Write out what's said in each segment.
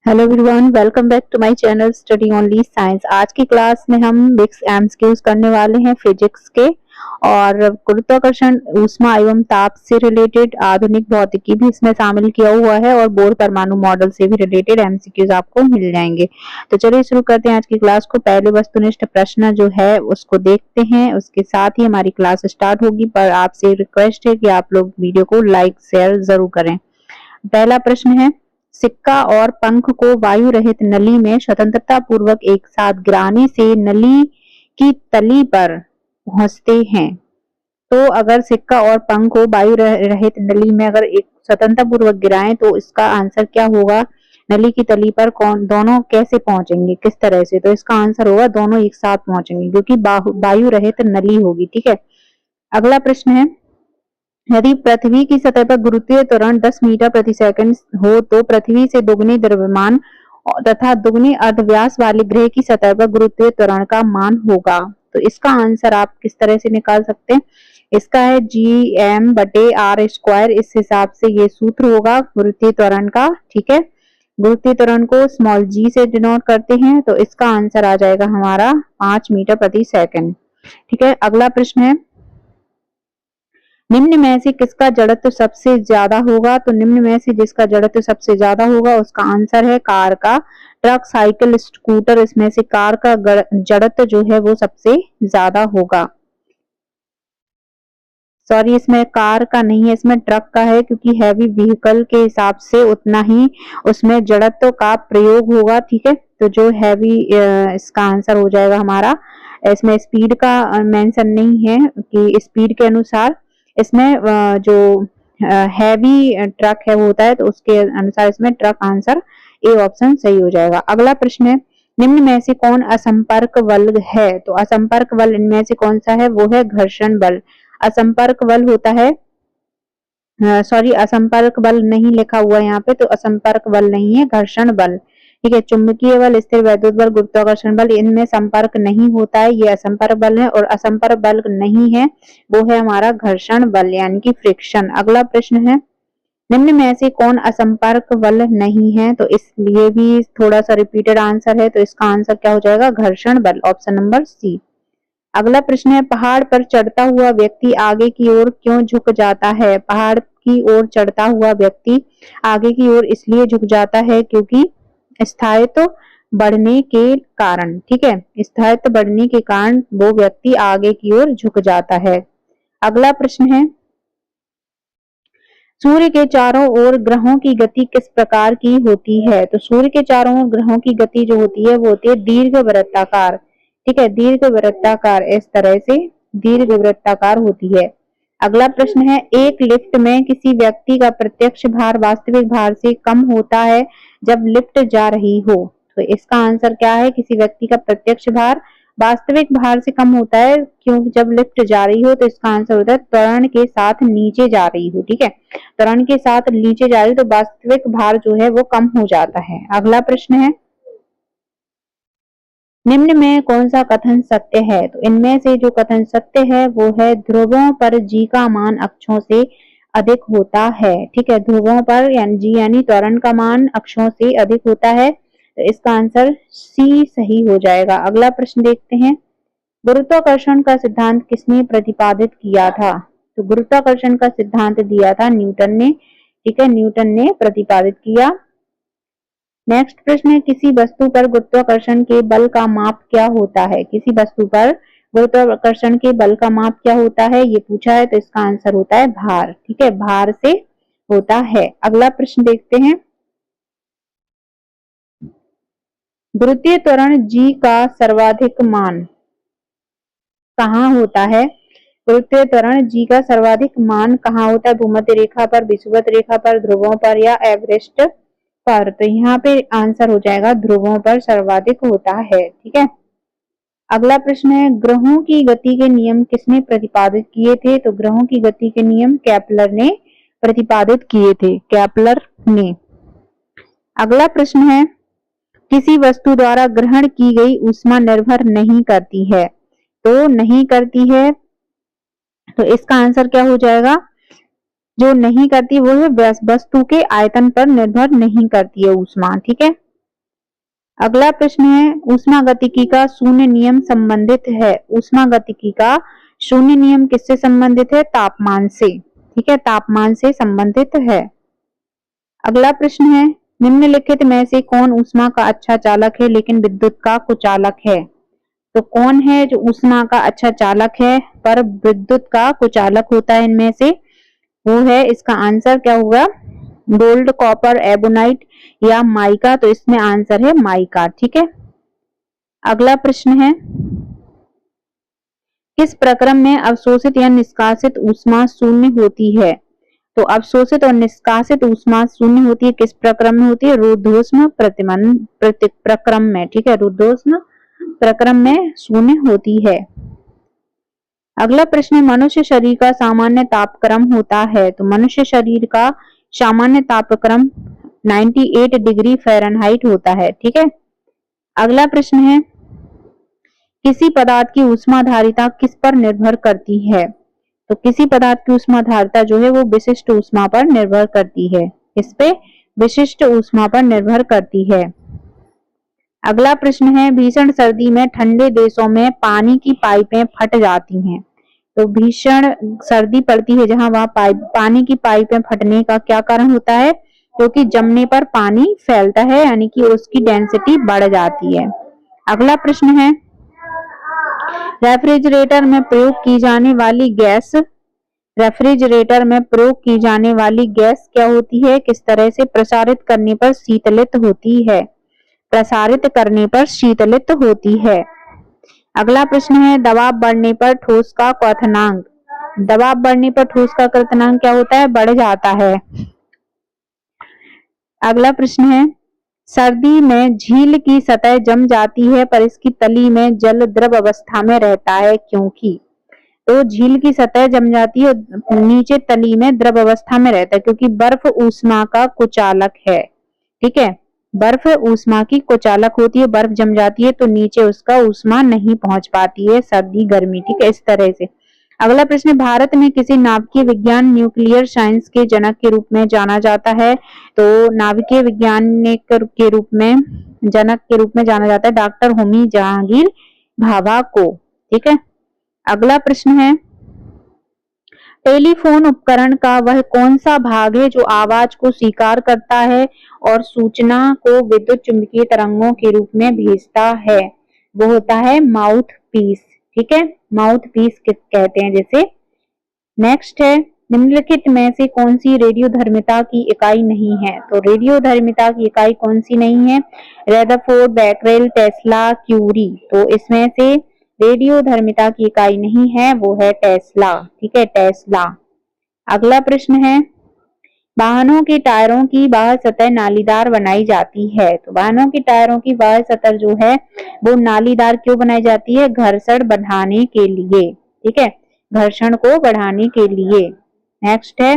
Hello everyone, welcome back to my channel study only science. आज की class में हम मिक्स एमसीक्यूज करने वाले हैं फिजिक्स के और गुरुत्वाकर्षण, ऊष्मा एवं ताप से रिलेटेड आधुनिक भौतिकी भी इसमें शामिल किया हुआ है और बोर परमाणु मॉडल से भी रिलेटेड एमसीक्यूज आपको मिल जाएंगे। तो चलिए शुरू करते हैं आज की क्लास को। पहले वस्तुनिष्ठ प्रश्न जो है उसको देखते हैं, उसके साथ ही हमारी क्लास स्टार्ट होगी। पर आपसे रिक्वेस्ट है कि आप लोग वीडियो को लाइक शेयर जरूर करें। पहला प्रश्न है, सिक्का और पंख को वायु रहित नली में स्वतंत्रता पूर्वक एक साथ गिराने से नली की तली पर पहुंचते हैं। तो अगर सिक्का और पंख को वायु रहित नली में अगर एक स्वतंत्रता पूर्वक गिराएं तो इसका आंसर क्या होगा? नली की तली पर कौन दोनों कैसे पहुंचेंगे, किस तरह से? तो इसका आंसर होगा दोनों एक साथ पहुंचेंगे, क्योंकि वायु रहित नली होगी। ठीक है। अगला प्रश्न है, यदि पृथ्वी की सतह पर गुरुत्वीय त्वरण 10 मीटर प्रति सेकंड हो तो पृथ्वी से दुगनी द्रव्यमान तथा दुगनी अर्धव्यास वाले ग्रह की सतह पर गुरुत्वीय त्वरण का मान होगा। तो इसका आंसर आप किस तरह से निकाल सकते हैं? इसका है Gm/r²। इस हिसाब से ये सूत्र होगा गुरुत्वीय त्वरण का। ठीक है। गुरुत्वीय त्वरण को स्मॉल g से डिनोट करते हैं, तो इसका आंसर आ जाएगा हमारा 5 मीटर प्रति सेकंड। ठीक है। अगला प्रश्न है, निम्न में से किसका जड़त्व सबसे ज्यादा होगा? तो निम्न में से जिसका जड़त्व सबसे ज्यादा होगा उसका आंसर है कार का। ट्रक, साइकिल, स्कूटर, इसमें से कार का जड़त्व जो है वो सबसे ज्यादा होगा। सॉरी, इसमें कार का नहीं है, इसमें ट्रक का है, क्योंकि हैवी व्हीकल के हिसाब से उतना ही उसमें जड़त्व का प्रयोग होगा। ठीक है। तो जो हैवी, इसका आंसर हो जाएगा हमारा। इसमें स्पीड का मेंशन नहीं है कि स्पीड के अनुसार इसमें जो हैवी ट्रक है वो होता है, तो उसके अनुसार इसमें ट्रक आंसर ए ऑप्शन सही हो जाएगा। अगला प्रश्न है, निम्न में से कौन असंपर्क बल है? तो असंपर्क बल इनमें से कौन सा है? वो है घर्षण बल। असंपर्क बल होता है, सॉरी, असंपर्क बल नहीं लिखा हुआ है यहाँ पे, तो असंपर्क बल नहीं है, घर्षण बल। ठीक है। चुंबकीय बल, स्थिर वैद्युत बल, गुरुत्वाकर्षण बल, इनमें संपर्क नहीं होता है, ये असंपर्क बल है। और असंपर्क बल नहीं है वो है हमारा घर्षण बल, यानी कि फ्रिक्शन। अगला प्रश्न है, निम्न में से कौन असंपर्क बल नहीं है? तो इसलिए भी थोड़ा सा रिपीटेड आंसर है, तो इसका आंसर क्या हो जाएगा? घर्षण बल, ऑप्शन नंबर सी। अगला प्रश्न है, पहाड़ पर चढ़ता हुआ व्यक्ति आगे की ओर क्यों झुक जाता है? पहाड़ की ओर चढ़ता हुआ व्यक्ति आगे की ओर इसलिए झुक जाता है क्योंकि स्थायित्व बढ़ने के कारण। ठीक है। स्थायित्व बढ़ने के कारण वो व्यक्ति आगे की ओर झुक जाता है। अगला प्रश्न है, सूर्य के चारों ओर ग्रहों की गति किस प्रकार की होती है? तो सूर्य के चारों ओर ग्रहों की गति जो होती है वो होती है दीर्घवृत्ताकार। ठीक है। दीर्घवृत्ताकार, इस तरह से दीर्घवृत्ताकार होती है। अगला प्रश्न है, एक लिफ्ट में किसी व्यक्ति का प्रत्यक्ष भार वास्तविक भार से कम होता है जब लिफ्ट जा रही हो। तो इसका आंसर क्या है? किसी व्यक्ति का प्रत्यक्ष भार वास्तविक भार से कम होता है क्योंकि जब लिफ्ट जा रही हो, तो इसका आंसर होता है त्वरण के साथ नीचे जा रही हो। ठीक है। त्वरण के साथ नीचे जा रही तो वास्तविक भार जो है वो कम हो जाता है। अगला प्रश्न है, निम्न में कौन सा कथन सत्य है? तो इनमें से जो कथन सत्य है वो है ध्रुवों पर जी का मान अक्षों से अधिक होता है। ठीक है। ध्रुवों पर यानी जी यानी त्वरण का मान अक्षों से अधिक होता है, तो इसका आंसर सी सही हो जाएगा। अगला प्रश्न देखते हैं, गुरुत्वाकर्षण का सिद्धांत किसने प्रतिपादित किया था? तो गुरुत्वाकर्षण का सिद्धांत दिया था न्यूटन ने। ठीक है। न्यूटन ने प्रतिपादित किया। नेक्स्ट प्रश्न है, किसी वस्तु पर गुरुत्वाकर्षण के बल का माप क्या होता है? किसी वस्तु पर गुरुत्वाकर्षण के बल का माप क्या होता है, ये पूछा है, तो इसका आंसर होता है भार। ठीक है। भार से होता है। अगला प्रश्न देखते हैं, गुरुत्वीय त्वरण जी का सर्वाधिक मान कहाँ होता है? गुरुत्वीय त्वरण जी का सर्वाधिक मान कहाँ होता है? भूमध्य रेखा पर, विषुवत रेखा पर, ध्रुवों पर या एवरेस्ट पर? तो यहाँ पे आंसर हो जाएगा ध्रुवों पर सर्वाधिक होता है। ठीक है। अगला प्रश्न है, ग्रहों की गति के नियम किसने प्रतिपादित किए थे? तो ग्रहों की गति के नियम केपलर ने प्रतिपादित किए थे, केपलर ने। अगला प्रश्न है, किसी वस्तु द्वारा ग्रहण की गई ऊष्मा निर्भर नहीं करती है। तो नहीं करती है, तो इसका आंसर क्या हो जाएगा? जो नहीं करती वो है वस्तु के आयतन पर निर्भर नहीं करती है ऊष्मा। ठीक है। अगला प्रश्न है ऊष्मागतिकी का शून्य नियम संबंधित है। ऊष्मागतिकी का शून्य नियम किससे संबंधित है? तापमान से। ठीक है, तापमान से संबंधित है। अगला प्रश्न है निम्नलिखित में से कौन ऊष्मा का अच्छा चालक है लेकिन विद्युत का कुचालक है? तो कौन है जो ऊष्मा का अच्छा चालक है पर विद्युत का कुचालक होता है इनमें से? वो है, इसका आंसर क्या होगा? गोल्ड, कॉपर, एबोनाइट या माइका। तो इसमें आंसर है माइका। ठीक है, अगला प्रश्न है किस प्रक्रम में अवशोषित या निष्कासित ऊष्मा शून्य होती है? तो अवशोषित और निष्कासित ऊष्मा शून्य होती है किस प्रक्रम में होती है? रुद्धोष्म प्रक्रम में। ठीक है, रुद्धोष्म प्रक्रम में शून्य होती है। अगला प्रश्न मनुष्य शरीर का सामान्य तापक्रम होता है। तो मनुष्य शरीर का सामान्य तापक्रम 98 डिग्री फ़ारेनहाइट होता है। ठीक है, अगला प्रश्न है किसी पदार्थ की ऊष्माधारिता किस पर निर्भर करती है? तो किसी पदार्थ की ऊष्माधारिता जो है वो विशिष्ट ऊष्मा पर निर्भर करती है। किस पे? विशिष्ट ऊष्मा पर निर्भर करती है। अगला प्रश्न है भीषण सर्दी में ठंडे देशों में पानी की पाइपें फट जाती हैं। तो भीषण सर्दी पड़ती है जहां वहां पानी की पाइपें फटने का क्या कारण होता है? क्योंकि जमने पर पानी फैलता है, यानी कि उसकी डेंसिटी बढ़ जाती है। अगला प्रश्न है रेफ्रिजरेटर में प्रयोग की जाने वाली गैस रेफ्रिजरेटर में प्रयोग की जाने वाली गैस क्या होती है? किस तरह से प्रसारित करने पर शीतलित होती है? प्रसारित करने पर शीतलित होती है। अगला प्रश्न है दबाव बढ़ने पर ठोस का क्वथनांक। दबाव बढ़ने पर ठोस का क्वथनांक क्या होता है? बढ़ जाता है। अगला प्रश्न है सर्दी में झील की सतह जम जाती है पर इसकी तली में जल द्रव अवस्था में रहता है क्योंकि? तो झील की सतह जम जाती है और नीचे तली में द्रव अवस्था में रहता है क्योंकि बर्फ ऊष्मा का कुचालक है। ठीक है, बर्फ ऊष्मा की कुचालक होती है, बर्फ जम जाती है तो नीचे उसका ऊष्मा नहीं पहुंच पाती है, सर्दी गर्मी। ठीक है, इस तरह से। अगला प्रश्न भारत में किसी नाभिकीय विज्ञान न्यूक्लियर साइंस के जनक के रूप में जाना जाता है? तो नाभिकीय वैज्ञानिक के रूप में जनक के रूप में जाना जाता है डॉक्टर होमी जहांगीर भाभा को। ठीक है, अगला प्रश्न है टेलीफोन उपकरण का वह कौन सा भाग है जो आवाज को स्वीकार करता है और सूचना को विद्युत चुंबकीय तरंगों के रूप में भेजता है? वो होता है माउथ पीस। ठीक है, माउथ पीस कहते हैं जिसे। नेक्स्ट है निम्नलिखित में से कौन सी रेडियोधर्मिता की इकाई नहीं है? तो रेडियोधर्मिता की इकाई कौन सी नहीं है? Rutherford, Becquerel, Tesla, Curie. तो इसमें से रेडियोधर्मिता की इकाई नहीं है, वो है टेस्ला। ठीक है, टेस्ला। अगला प्रश्न है वाहनों के टायरों की बाहर सतह नालीदार बनाई जाती है। तो वाहनों के टायरों की बाहर सतह जो है वो नालीदार क्यों बनाई जाती है? घर्षण बढ़ाने के लिए। ठीक है, घर्षण को बढ़ाने के लिए। नेक्स्ट है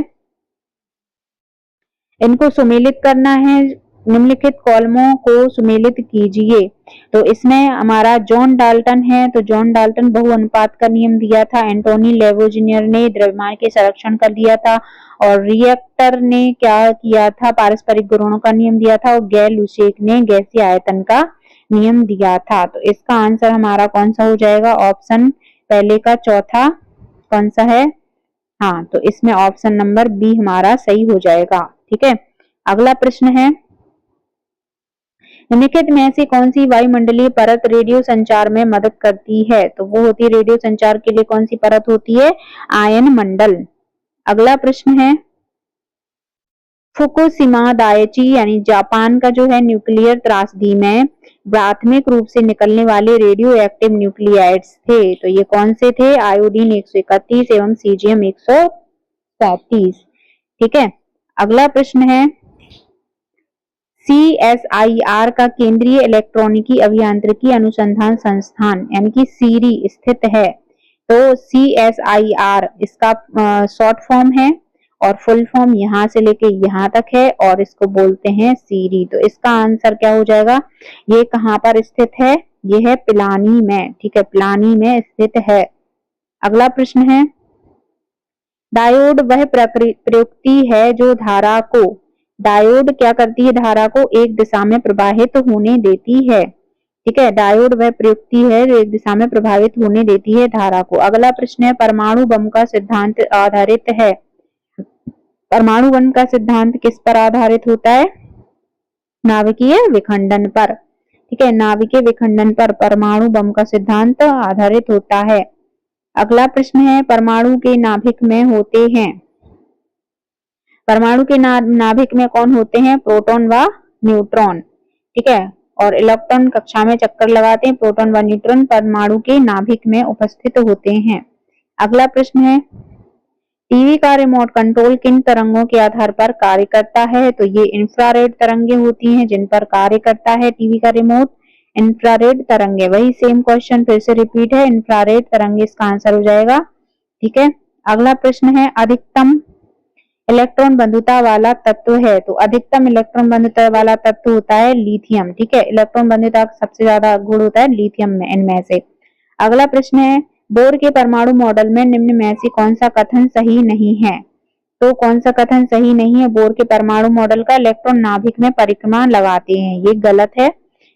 इनको सुमेलित करना है, निम्नलिखित कॉलमों को सुमेलित कीजिए। तो इसमें हमारा जॉन डाल्टन है, तो जॉन डाल्टन बहुअनुपात का नियम दिया था, एंटोनी लेवोजिनियर ने द्रव्यमान के संरक्षण का दिया था, और रिएक्टर ने क्या किया था? पारस्परिक गुणों का नियम दिया था, और गैर लुसेक ने गैसीय आयतन का नियम दिया था। तो इसका आंसर हमारा कौन सा हो जाएगा? ऑप्शन पहले का चौथा कौन सा है? हाँ, तो इसमें ऑप्शन नंबर बी हमारा सही हो जाएगा। ठीक है, अगला प्रश्न है निम्नलिखित में से कौन सी वायुमंडलीय परत रेडियो संचार में मदद करती है? तो वो होती है रेडियो संचार के लिए कौन सी परत होती है? आयन मंडल। अगला प्रश्न है फुकुशिमा दाइची यानी जापान का जो है न्यूक्लियर त्रासदी में प्राथमिक रूप से निकलने वाले रेडियो एक्टिव न्यूक्लियाइड्स थे। तो ये कौन से थे? आयोडीन 131 एवं सीजियम 137। ठीक है, अगला प्रश्न है CSIR का केंद्रीय इलेक्ट्रॉनिकी अभियांत्रिकी अनुसंधान संस्थान यानी कि सीरी स्थित है। तो CSIR इसका शॉर्ट फॉर्म है और फुल फॉर्म यहाँ से लेके यहाँ तक है और इसको बोलते हैं सीरी। तो इसका आंसर क्या हो जाएगा? ये कहाँ पर स्थित है? ये है पिलानी में। ठीक है, पिलानी में स्थित है। अगला प्रश्न है डायोड वह प्रयुक्ति है जो धारा को डायोड क्या करती है, धारा को एक दिशा में प्रवाहित होने देती है। ठीक है, डायोड वह प्रयुक्ति है जो एक दिशा में प्रभावित होने देती है धारा को। अगला प्रश्न है, परमाणु बम का सिद्धांत आधारित है। परमाणु बम का सिद्धांत किस पर आधारित होता है? नाभिकीय विखंडन पर। ठीक है, नाभिकीय विखंडन पर परमाणु बम का सिद्धांत आधारित होता है। अगला प्रश्न है, परमाणु के नाभिक में होते हैं, परमाणु के नाभिक में कौन होते हैं? प्रोटॉन व न्यूट्रॉन। ठीक है, और इलेक्ट्रॉन कक्षा में चक्कर लगाते हैं। प्रोटॉन व न्यूट्रॉन परमाणु के नाभिक में उपस्थित होते हैं। अगला प्रश्न है, टीवी का रिमोट कंट्रोल किन तरंगों के आधार पर कार्य करता है? तो ये इंफ्रारेड तरंगे होती हैं जिन पर कार्य करता है टीवी का रिमोट। इंफ्रारेड तरंगे, वही सेम क्वेश्चन फिर से रिपीट है, इंफ्रारेड तरंगे इसका आंसर हो जाएगा। ठीक है, अगला प्रश्न है, अधिकतम इलेक्ट्रॉन बंधुता वाला तत्व है। तो अधिकतम इलेक्ट्रॉन बंधुता वाला तत्व होता है लिथियम। ठीक है, इलेक्ट्रॉन बंधुता सबसे ज्यादा गुण होता है लिथियम में, इनमें से। अगला प्रश्न है, बोर के परमाणु मॉडल में निम्न में से कौन सा कथन सही नहीं है? तो कौन सा कथन सही नहीं है? बोर के परमाणु मॉडल का इलेक्ट्रॉन नाभिक में परिक्रमा लगाते हैं, ये गलत है।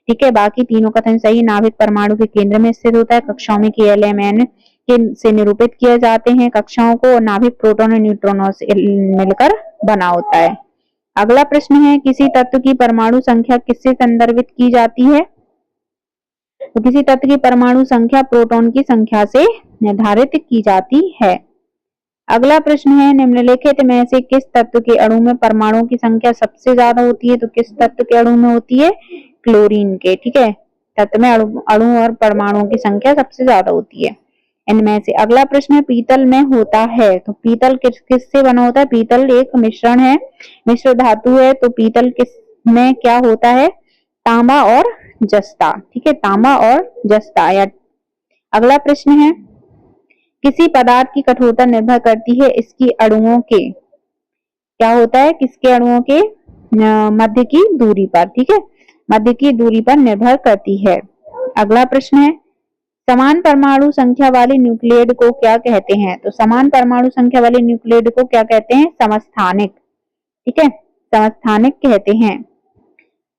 ठीक है, बाकी तीनों कथन सही। नाभिक परमाणु के केंद्र में स्थित होता है, कक्षाओं में KLMN से निरूपित किए जाते हैं कक्षाओं को, और नाभिक प्रोटॉन और न्यूट्रॉनों से मिलकर बना होता है। अगला प्रश्न है, किसी तत्व की परमाणु संख्या किससे संदर्भित की जाती है? तो किसी तत्व की परमाणु संख्या प्रोटॉन की संख्या से निर्धारित की जाती है। अगला प्रश्न है, निम्नलिखित में से किस तत्व के अणु में परमाणु की संख्या सबसे ज्यादा होती है? तो किस तत्व के अणु में होती है? क्लोरीन के। ठीक है, तत्व में अणु और परमाणुओं की संख्या सबसे ज्यादा होती है इनमें से। अगला प्रश्न है, पीतल में होता है। तो पीतल किससे बना होता है? पीतल एक मिश्रण है, मिश्र धातु है। तो पीतल किस में क्या होता है? तांबा और जस्ता। ठीक है, तांबा और जस्ता। या अगला प्रश्न है, किसी पदार्थ की कठोरता निर्भर करती है इसकी अणुओं के, क्या होता है? किसके अणुओं के? मध्य की दूरी पर। ठीक है, मध्य की दूरी पर निर्भर करती है। अगला प्रश्न है, समान परमाणु संख्या वाले न्यूक्लियड को क्या कहते हैं? तो समान परमाणु संख्या वाले न्यूक्लियड को क्या कहते हैं? समस्थानिक। ठीक है, समस्थानिक कहते हैं।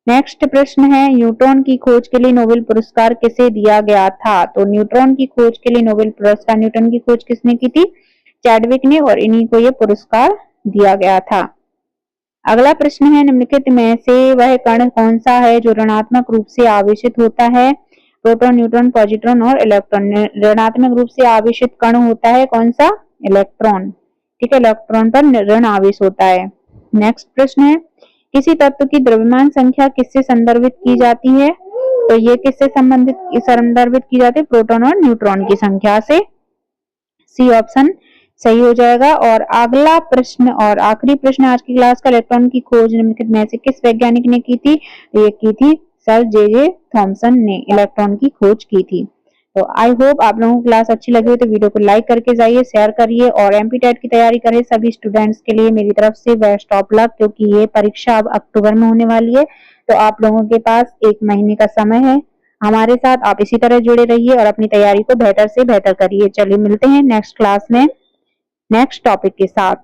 नेक्स्ट प्रश्न है, न्यूट्रॉन की खोज के लिए नोबेल पुरस्कार किसे दिया गया था? तो न्यूट्रॉन की खोज के लिए नोबेल पुरस्कार, न्यूटन की खोज किसने की थी? चैडविक ने, और इन्हीं को यह पुरस्कार दिया गया था। अगला प्रश्न है, निम्नलिखित में से वह कण कौन सा है जो ऋणात्मक रूप से आवेशित होता है? प्रोटॉन, न्यूट्रॉन, पॉजिट्रॉन और इलेक्ट्रॉन। ऋणात्मक रूप से आवेशित कण होता है कौन सा? इलेक्ट्रॉन। ठीक है, इलेक्ट्रॉन पर ऋण आवेश होता है। नेक्स्ट प्रश्न है, किसी तत्व की द्रव्यमान संख्या किससे संदर्भित की जाती है? तो ये किससे संदर्भित की जाती है? प्रोटॉन और न्यूट्रॉन की संख्या से। सी ऑप्शन सही हो जाएगा। और अगला प्रश्न और आखिरी प्रश्न आज की क्लास का, इलेक्ट्रॉन की खोज निम्नलिखित में से किस वैज्ञानिक ने की थी? ये की थी सर जे थॉमसन ने, इलेक्ट्रॉन की खोज की थी। तो आई होप आप लोगों को क्लास अच्छी लगी हो तो वीडियो को लाइक करके जाइए, शेयर करिए, और एमपी टेट की तैयारी करें सभी स्टूडेंट्स के लिए मेरी तरफ से बेस्ट ऑफ लक, क्योंकि ये परीक्षा अब अक्टूबर में होने वाली है। तो आप लोगों के पास 1 महीने का समय है। हमारे साथ आप इसी तरह जुड़े रहिए और अपनी तैयारी को बेहतर से बेहतर करिए। चलिए मिलते हैं नेक्स्ट क्लास में नेक्स्ट टॉपिक के साथ।